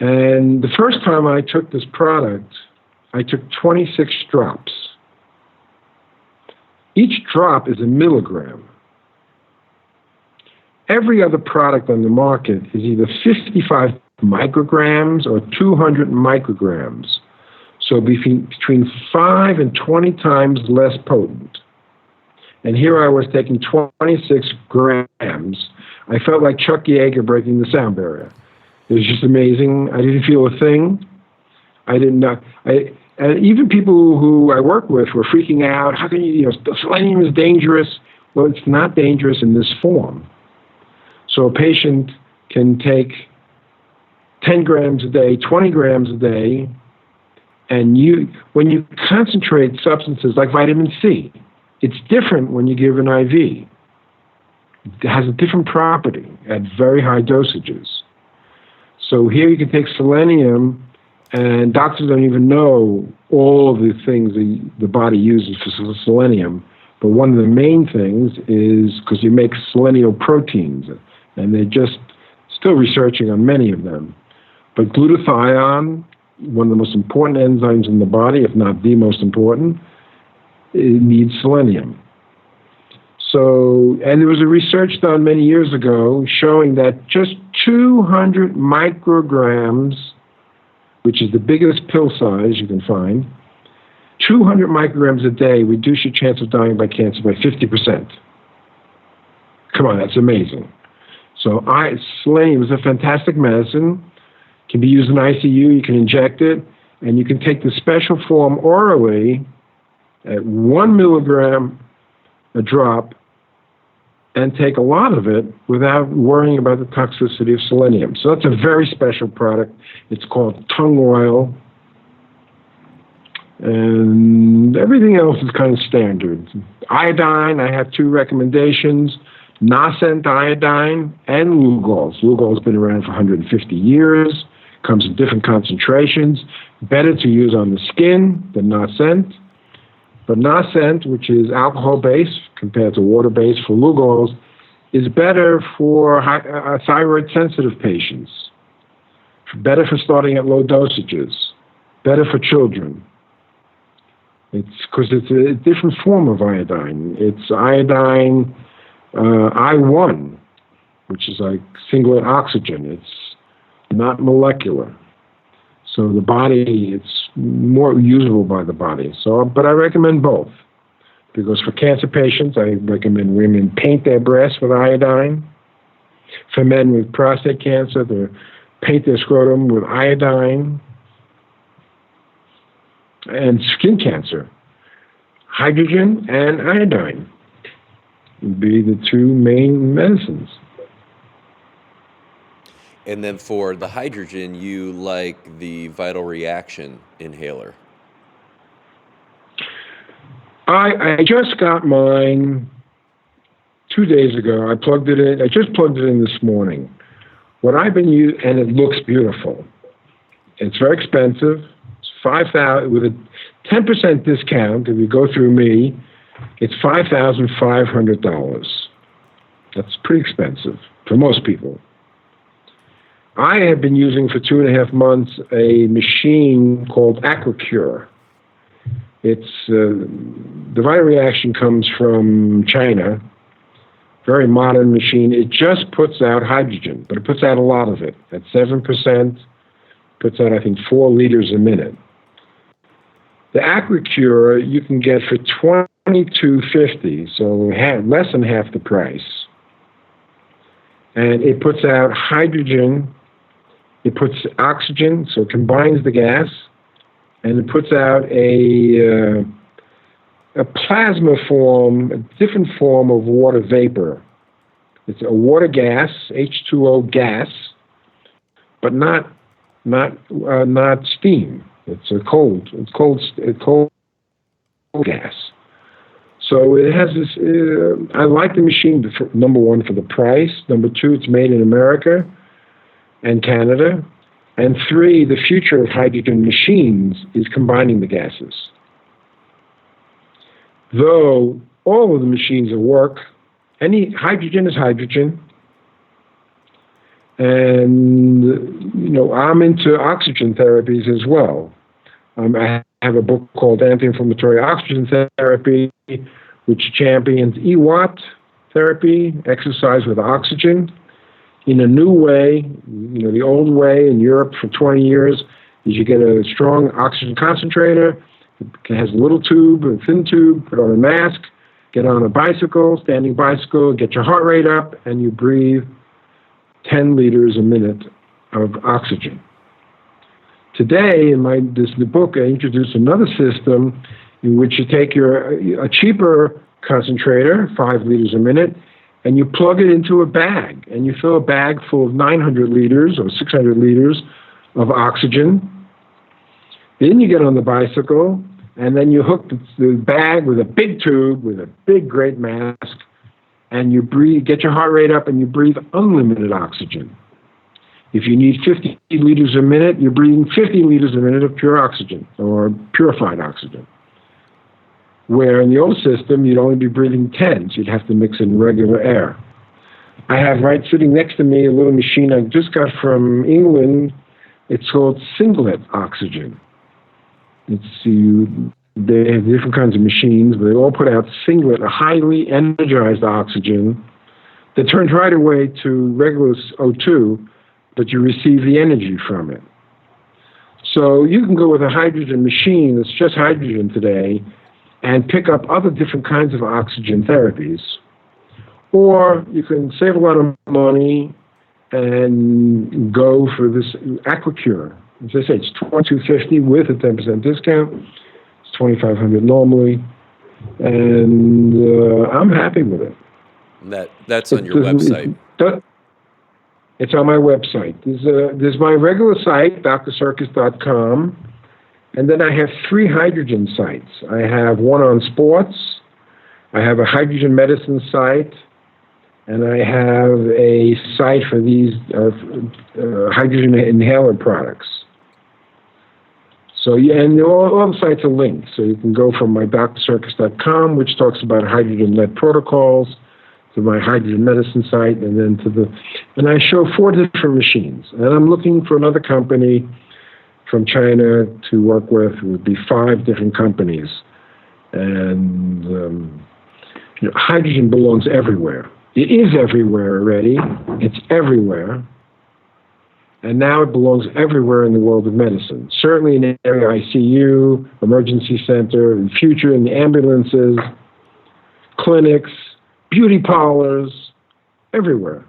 And the first time I took this product, I took 26 drops. Each drop is a milligram. Every other product on the market is either 55 micrograms or 200 micrograms. So between 5 and 20 times less potent. And here I was taking 26 grams. I felt like Chuck Yeager breaking the sound barrier. It was just amazing. I didn't feel a thing. I didn't know. And even people who I work with were freaking out. How can selenium is dangerous. Well, it's not dangerous in this form. So a patient can take 10 grams a day, 20 grams a day, and when you concentrate substances like vitamin C, it's different when you give an IV. It has a different property at very high dosages. So here you can take selenium, and doctors don't even know all of the things the body uses for selenium. But one of the main things is because you make selenial proteins, and they're just still researching on many of them. But glutathione, one of the most important enzymes in the body, if not the most important, it needs selenium. So, and there was a research done many years ago showing that just 200 micrograms, which is the biggest pill size you can find, 200 micrograms a day reduce your chance of dying by cancer by 50%. Come on, that's amazing. So selenium is a fantastic medicine. Can be used in ICU, you can inject it, and you can take the special form orally at 1 milligram a drop and take a lot of it without worrying about the toxicity of selenium. So that's a very special product. It's called tongue oil. And everything else is kind of standard. Iodine, I have 2 recommendations. Nascent iodine and Lugol's. Lugol's been around for 150 years. Comes in different concentrations. Better to use on the skin than Nascent. But Nascent, which is alcohol-based compared to water-based for Lugol's, is better for thyroid-sensitive patients. Better for starting at low dosages. Better for children. It's because it's a different form of iodine. It's iodine I1, which is like singlet oxygen. It's not molecular. So the body, it's more usable by the body. So, but I recommend both. Because for cancer patients, I recommend women paint their breasts with iodine. For men with prostate cancer, they paint their scrotum with iodine. And skin cancer, hydrogen and iodine would be the 2 main medicines. And then for the hydrogen, you like the vital reaction inhaler. I just got mine 2 days ago. I plugged it in. I just plugged it in this morning. What I've been using, and it looks beautiful. It's very expensive. It's $5,000 with a 10% discount. If you go through me, it's $5,500. That's pretty expensive for most people. I have been using for 2.5 months a machine called AquaCure. It's the vital reaction comes from China. Very modern machine. It just puts out hydrogen, but it puts out a lot of it. At 7%, puts out I think 4 liters a minute. The AquaCure you can get for $22.50, so less than half the price. And it puts out hydrogen. It puts oxygen, so it combines the gas, and it puts out a plasma form, a different form of water vapor. It's a water gas, H2O gas, but not steam. It's a cold gas. So it has this. I like the machine. Number 1 for the price. Number 2, it's made in America and Canada. And 3, the future of hydrogen machines is combining the gases. Though all of the machines will work, hydrogen is hydrogen. And, I'm into oxygen therapies as well. I have a book called Anti-Inflammatory Oxygen Therapy, which champions EWAT therapy, exercise with oxygen, in a new way. The old way in Europe for 20 years is you get a strong oxygen concentrator. It has a little tube, a thin tube, put on a mask, get on a bicycle, standing bicycle, get your heart rate up, and you breathe 10 liters a minute of oxygen. Today, in the book, I introduce another system in which you take a cheaper concentrator, 5 liters a minute, and you plug it into a bag, and you fill a bag full of 900 liters or 600 liters of oxygen. Then you get on the bicycle, and then you hook the bag with a big tube with a big, great mask, and you breathe, get your heart rate up, and you breathe unlimited oxygen. If you need 50 liters a minute, you're breathing 50 liters a minute of pure oxygen or purified oxygen. Where in the old system, you'd only be breathing 10, so you'd have to mix in regular air. I have right sitting next to me a little machine I just got from England. It's called singlet oxygen. They have different kinds of machines, but they all put out singlet, a highly energized oxygen that turns right away to regular O2, but you receive the energy from it. So you can go with a hydrogen machine that's just hydrogen today and pick up other different kinds of oxygen therapies. Or you can save a lot of money and go for this AquaCure. As I say, it's $2,250 with a 10% discount. It's $2,500 normally. And I'm happy with it. That's on your website. It's on my website. There's my regular site, drsircus.com. And then I have 3 hydrogen sites. I have one on sports, I have a hydrogen medicine site, and I have a site for these hydrogen inhaler products. So yeah, and all the sites are linked. So you can go from my drsircus.com, which talks about hydrogen-led protocols, to my hydrogen medicine site, and then and I show 4 different machines. And I'm looking for another company from China to work with. It would be 5 different companies. And hydrogen belongs everywhere. It is everywhere already. It's everywhere. And now it belongs everywhere in the world of medicine. Certainly in the area ICU, emergency center, in the future in the ambulances, clinics, beauty parlors, everywhere.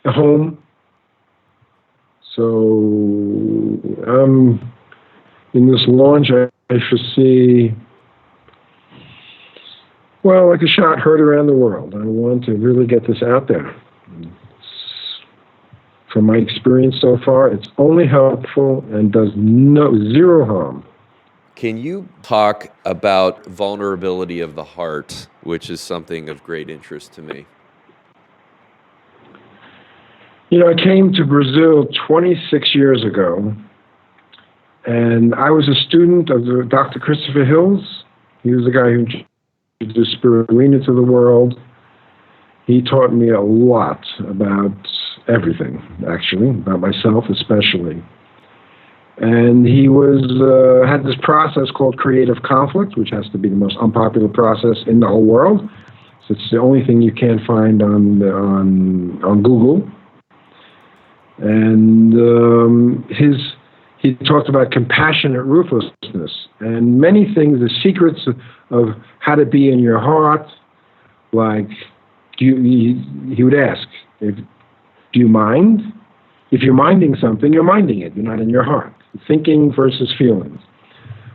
At home. So in this launch, I foresee, well, like a shot heard around the world. I want to really get this out there. From my experience so far, it's only helpful and does zero harm. Can you talk about vulnerability of the heart, which is something of great interest to me? I came to Brazil 26 years ago, and I was a student of Dr. Christopher Hills. He was the guy who introduced spirulina to the world. He taught me a lot about everything, actually, about myself especially. And he had this process called creative conflict, which has to be the most unpopular process in the whole world. So it's the only thing you can't find on Google. And he talked about compassionate ruthlessness and many things, the secrets of how to be in your heart. Like, he would ask, do you mind? If you're minding something, you're minding it. You're not in your heart. Thinking versus feelings.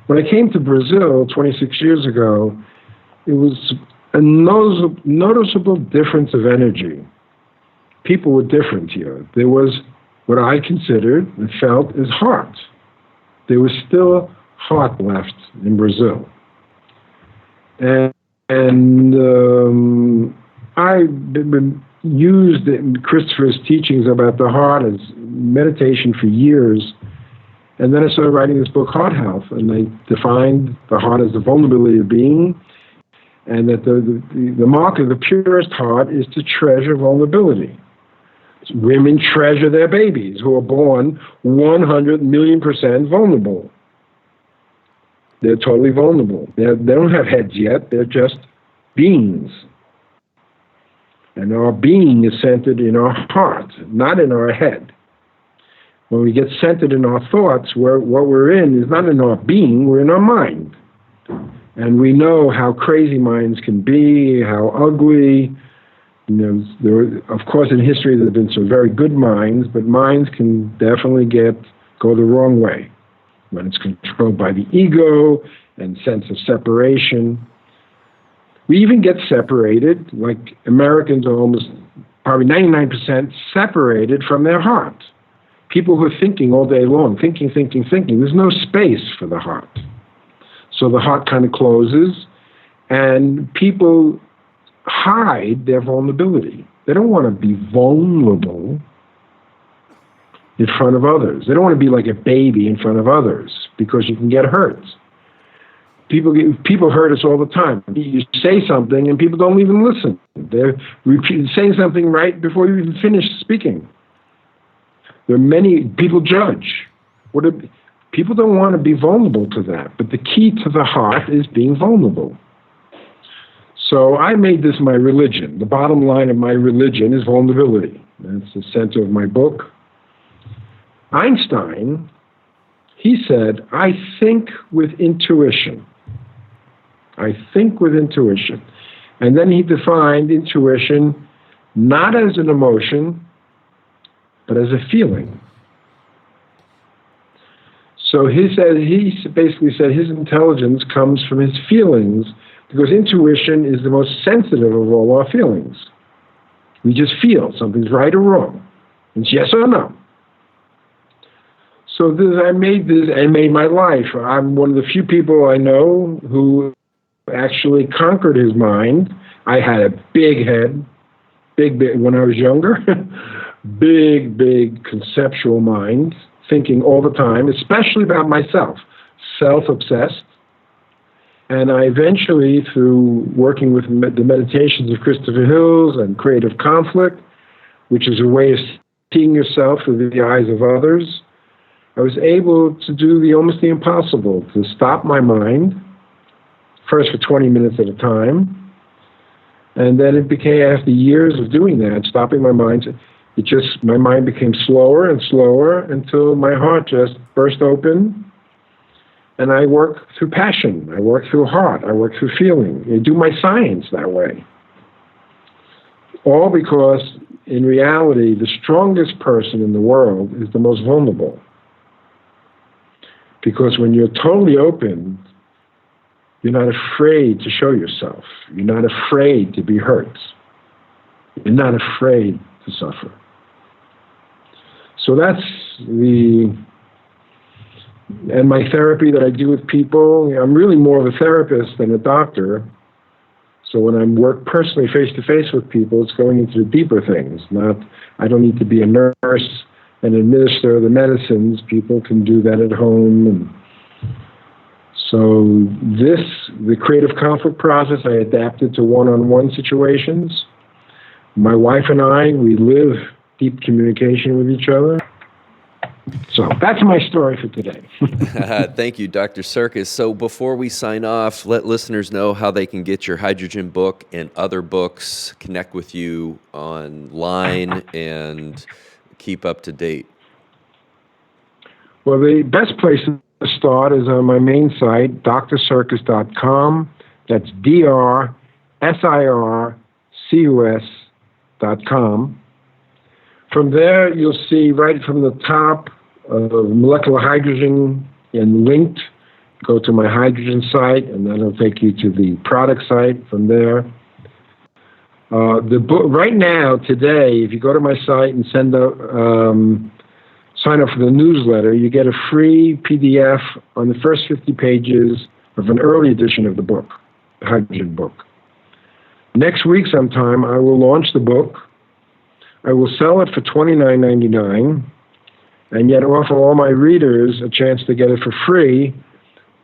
When I came to Brazil 26 years ago, it was a noticeable difference of energy. People were different here. There was what I considered and felt as heart. There was still heart left in Brazil. And I've been used Christopher's teachings about the heart as meditation for years. And then I started writing this book, Heart Health, and I defined the heart as the vulnerability of being, and that the mark of the purest heart is to treasure vulnerability. Women treasure their babies who are born 100 million% vulnerable. They're totally vulnerable. They don't have heads yet. They're just beings. And our being is centered in our heart, not in our head. When we get centered in our thoughts, what we're in is not in our being, we're in our mind. And we know how crazy minds can be, how ugly. Of course, in history, there have been some very good minds, but minds can definitely go the wrong way when it's controlled by the ego and sense of separation. We even get separated, like Americans are almost probably 99% separated from their heart. People who are thinking all day long, thinking. There's no space for the heart. So the heart kind of closes, and people hide their vulnerability. They don't want to be vulnerable in front of others. They don't want to be like a baby in front of others because you can get hurt. People hurt us all the time. You say something and people don't even listen. They're saying something right before you even finish speaking. There are many people judge. People don't want to be vulnerable to that, but the key to the heart is being vulnerable. So I made this my religion. The bottom line of my religion is vulnerability. That's the center of my book. Einstein, he said, I think with intuition. I think with intuition. And then he defined intuition not as an emotion, but as a feeling. So he basically said his intelligence comes from his feelings, because intuition is the most sensitive of all our feelings. We just feel something's right or wrong. It's yes or no. So I made my life. I'm one of the few people I know who actually conquered his mind. I had a big head, big when I was younger, big conceptual mind, thinking all the time, especially about myself, self-obsessed. And I eventually, through working with the meditations of Christopher Hills and creative conflict, which is a way of seeing yourself through the eyes of others, I was able to do almost the impossible, to stop my mind, first for 20 minutes at a time. And then it became, after years of doing that, stopping my mind, my mind became slower and slower until my heart just burst open. And I work through passion, I work through heart, I work through feeling. I do my science that way. All because, in reality, the strongest person in the world is the most vulnerable. Because when you're totally open, you're not afraid to show yourself. You're not afraid to be hurt. You're not afraid to suffer. So that's and my therapy that I do with people. I'm really more of a therapist than a doctor. So when I work personally face-to-face with people, it's going into the deeper things. I don't need to be a nurse and administer the medicines. People can do that at home. And so the creative conflict process, I adapted to one-on-one situations. My wife and I, we live deep communication with each other. So that's my story for today. Thank you, Dr. Sircus. So before we sign off, let listeners know how they can get your hydrogen book and other books, connect with you online, and keep up to date. Well, the best place to start is on my main site, drsircus.com. That's DRSIRCUS.com. From there, you'll see right from the top molecular hydrogen and linked. Go to my hydrogen site, and then it'll take you to the product site from there. The book right now, today, if you go to my site and sign up for the newsletter, you get a free PDF on the first 50 pages of an early edition of the book, the hydrogen book. Next week sometime, I will launch the book. I will sell it for $29.99, and yet offer all my readers a chance to get it for free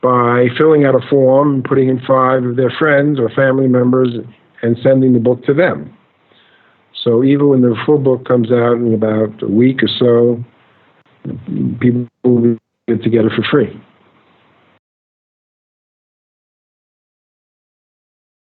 by filling out a form and putting in 5 of their friends or family members and sending the book to them. So even when the full book comes out in about a week or so, people will get to get it for free.